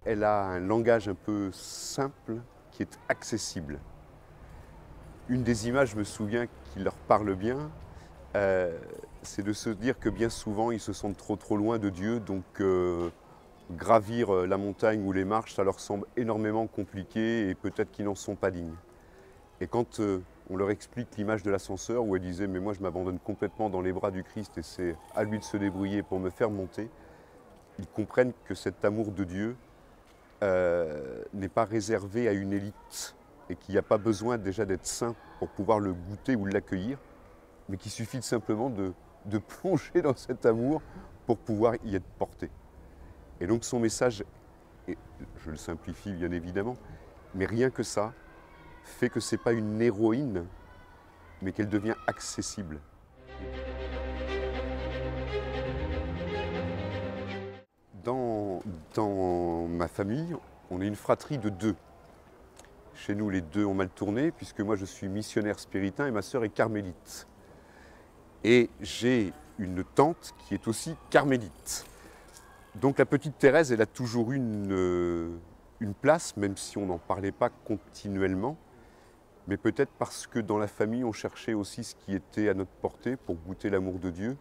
elle a un langage un peu simple qui est accessible. Une des images, je me souviens, qui leur parle bien, c'est de se dire que bien souvent, ils se sentent trop loin de Dieu, donc gravir la montagne ou les marches, ça leur semble énormément compliqué et peut-être qu'ils n'en sont pas dignes. Et quand on leur explique l'image de l'ascenseur où elle disait « mais moi je m'abandonne complètement dans les bras du Christ et c'est à lui de se débrouiller pour me faire monter », ils comprennent que cet amour de Dieu n'est pas réservé à une élite et qu'il n'y a pas besoin déjà d'être saint pour pouvoir le goûter ou l'accueillir, mais qu'il suffit simplement de plonger dans cet amour pour pouvoir y être porté. Et donc son message, et je le simplifie bien évidemment, mais rien que ça fait que ce n'est pas une héroïne, mais qu'elle devient accessible. Dans ma famille, on est une fratrie de deux. Chez nous, les deux ont mal tourné, puisque moi je suis missionnaire spiritain et ma sœur est carmélite. Et j'ai une tante qui est aussi carmélite. Donc la petite Thérèse, elle a toujours eu une place, même si on n'en parlait pas continuellement. Mais peut-être parce que dans la famille, on cherchait aussi ce qui était à notre portée pour goûter l'amour de Dieu.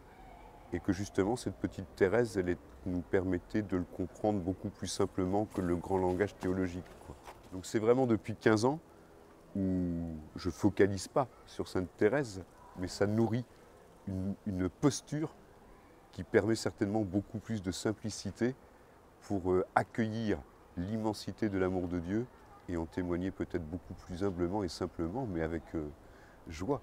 Et que justement, cette petite Thérèse, nous permettait de le comprendre beaucoup plus simplement que le grand langage théologique, quoi. Donc c'est vraiment depuis 15 ans où je ne focalise pas sur Sainte Thérèse, mais ça nourrit une posture qui permet certainement beaucoup plus de simplicité pour accueillir l'immensité de l'amour de Dieu et en témoigner peut-être beaucoup plus humblement et simplement, mais avec joie.